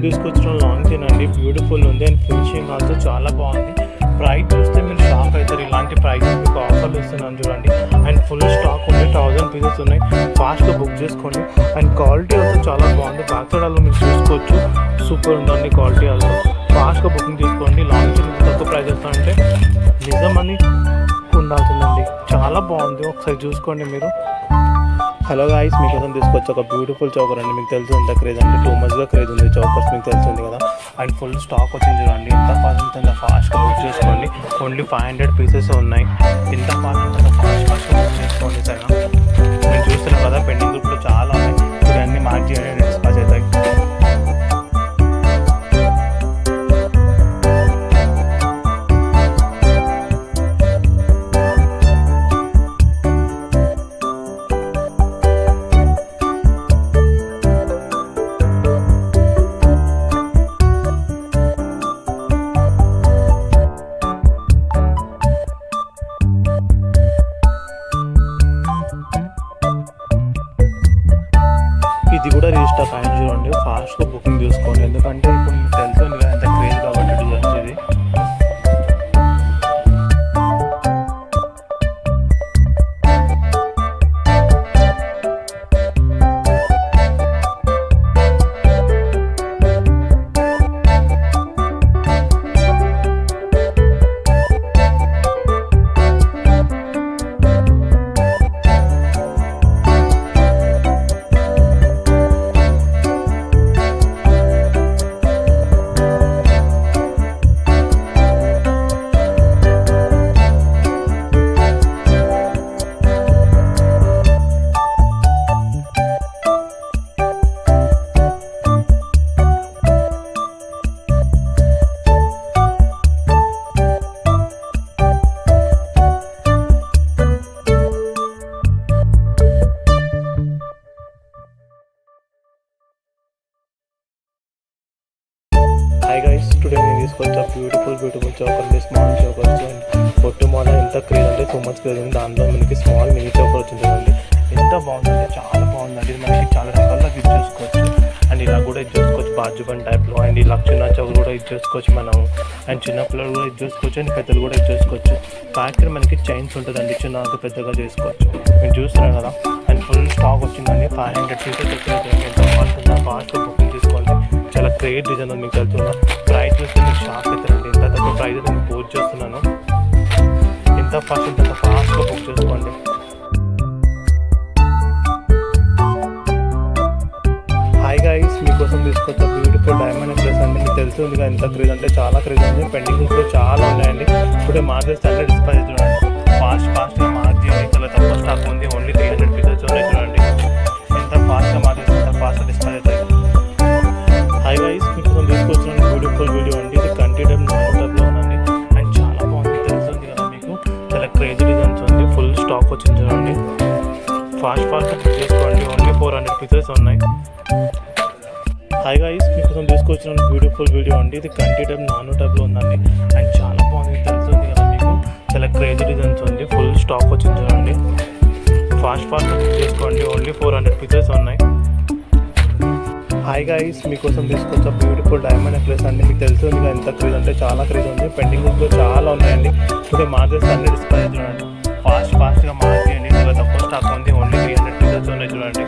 తీసుకొచ్చిన long chain అండి, beautiful ఉంది అండ్ ఫినిషింగ్ ఆల్సో చాలా బాగుంది. ప్రైస్ చూస్తే మీరు షాక్ అవుతారు, ఇలాంటి ప్రైస్ మీకు ఆఫర్లు ఇస్తున్నాను చూడండి. అండ్ ఫుల్ స్టాక్ ఉంది, 1000 పీసెస్ ఉన్నాయి, ఫాస్ట్గా బుక్ చేసుకోండి. అండ్ క్వాలిటీ ఆల్సో చాలా బాగుంది, బ్యాక్ సైడ్ ఆల్సో మీరు చూసుకోవచ్చు, సూపర్ ఉందండి క్వాలిటీ ఆల్సో. ఫాస్ట్గా బుకింగ్ చేసుకోండి. లాంగ్ చైన్ తక్కువ ప్రైస్ వస్తాయంటే నిజమని ఉండాల్సిందండి, చాలా బాగుంది, ఒకసారి చూసుకోండి మీరు. హలో గాయ్స్, మీకోసం తీసుకొచ్చి ఒక బ్యూటిఫుల్ చౌకర్ అండి. మీకు తెలుసు ఎంత క్రేజ్ అంటే 2 monthsగా క్రేజ్ ఉంది చౌకర్స్, మీకు తెలిసింది కదా. అండ్ ఫుల్ స్టాక్ వచ్చింది చూడండి, ఎంత ఫాస్ట్గా బుక్ చేసుకోండి. ఓన్లీ 500 పీసెస్ ఉన్నాయి, ఎంత ఫాస్ట్గా బుక్ చేసుకోండి. సరేనా, నేను చూస్తున్నాను కదా పెండింగ్ గ్రూప్లో చాలా ఉన్నాయి, ఇప్పుడు అన్నీ మార్క్ చేయండి, డిస్పాచ్ అవుతాయి. ఇది కూడా రీస్టాక్ అయింది చూడండి, ఫాస్ట్గా బుకింగ్ చేసుకోండి, ఎందుకంటే ఇప్పుడు మీకు తెలుసు కదా ఎంత క్రేజ్ కాబట్టి డిజైన్స్ ఇది. హాయ్ గైస్, టుడే నేను తీసుకొచ్చా బ్యూటిఫుల్ చౌకర్, స్మాల్ చౌకర్స్. పొట్టు మోడల్ ఎంత క్రేజ్ అంటే 2 months క్రేజ్ ఉంది, దాంట్లో మనకి స్మాల్ మినీ చౌకర్ వచ్చింది చూడండి, ఎంత బాగుందంటే చాలా బాగుందండి. ఇది మనకి చాలా రకాలుగా యూజ్ చేసుకోవచ్చు, అండ్ ఇలా కూడా యూజ్ చేసుకోవచ్చు బాజుబన్ టైప్లో. అండ్ ఇలా చిన్న చౌకర్ కూడా యూజ్ చేసుకోవచ్చు మనం, అండ్ చిన్న పిల్లలు కూడా యూజ్ చేసుకోవచ్చు, అండ్ పెద్దలు కూడా యూజ్ చేసుకోవచ్చు. ప్యాకెట్ మనకి చైన్స్ ఉంటుందండి, చిన్నగా పెద్దగా చేసుకోవచ్చు, మేము చూస్తున్నాం కదా. అండ్ ఫుల్ స్టాక్ వచ్చిందండి, 500 పీసెస్ వచ్చింది, ఎంత ఫాస్ట్గా బుకింగ్ చేసుకోండి. చాలా క్రేట్ డిజైన్ ఉంది, మీకు తెలుస్తున్నా. ప్రైస్ చూస్తే మీకు షాక్ అవుతారండి, ఎంత తక్కువ ప్రైస్ నేను పోస్ట్ చేస్తున్నాను. ఎంత ఫాస్ట్గా బుక్ చేసుకోండి. హాయ్ గైస్, మీకోసం తీసుకొచ్చా బ్యూటిఫుల్ డైమండ్ నెక్లెస్ అండి. మీకు తెలుస్తుంది కదా ఎంత క్రేజ్ అంటే చాలా క్రేజ్ ఉంది, పెండింగ్స్లో చాలా ఉన్నాయండి. ఇప్పుడే మార్కెట్ స్టాండర్డ్ డిస్పాచ్ చూడండి, ఫాస్ట్గా మార్క్ చేయండి, చాలా తక్కువ స్టాక్ ఉంది, ఓన్లీ 300 పీసెస్ ఉన్నాయి చూడండి. ఎంత ఫాస్ట్గా మార్కెట్ ఎంత ఫాస్ట్గా డిస్పాచ్ అవుతాయి. హాయ్ గైస్, మీకోసం తీసుకొచ్చిన బ్యూటిఫుల్ వీడియో అండి, ఇది కంటిన్యూ నార్మల్గా ఉందండి, అండ్ చాలా బాగుంది, తెలుస్తుంది కదా మీకు. చాలా క్రేజీ డిజైన్స్ ఉంది, ఫుల్ స్టాక్ వచ్చింది చూడండి, ఫాస్ట్గా బుక్ చేసుకోండి, ఓన్లీ 400 పీసెస్ ఉన్నాయి. హాయ్ గైస్, మీకోసం తీసుకొచ్చిన బ్యూటిఫుల్ వీడియో అండి, ఇది కంటిన్యూ నార్మల్గా ఉందండి, అండ్ చాలా బాగుంది, తెలుస్తుంది కదా మీకు. చాలా క్రేజీ డిజైన్స్ ఉంది, ఫుల్ స్టాక్ వచ్చింది చూడండి, ఫాస్ట్గా బుక్ చేసుకోండి, ఓన్లీ 400 పీసెస్ ఉన్నాయి. హాయ్ గైస్, మీకోసం తీసుకొచ్చా బ్యూటిఫుల్ డైమండ్ నెక్లెస్ అండి. మీకు తెలుస్తుంది కదా ఎంత క్రేజ్ అంటే చాలా క్రేజ్ ఉంది, పెండింగ్స్లో చాలా ఉన్నాయండి. ఇప్పుడు మార్కెట్ స్టాండర్డ్ డిస్పాచ్ చూడండి, ఫాస్ట్గా మార్క్ చేయండి, చాలా తక్కువ స్టాక్ ఉంది, ఓన్లీ 300 పీసెస్ ఉన్నాయి చూడండి.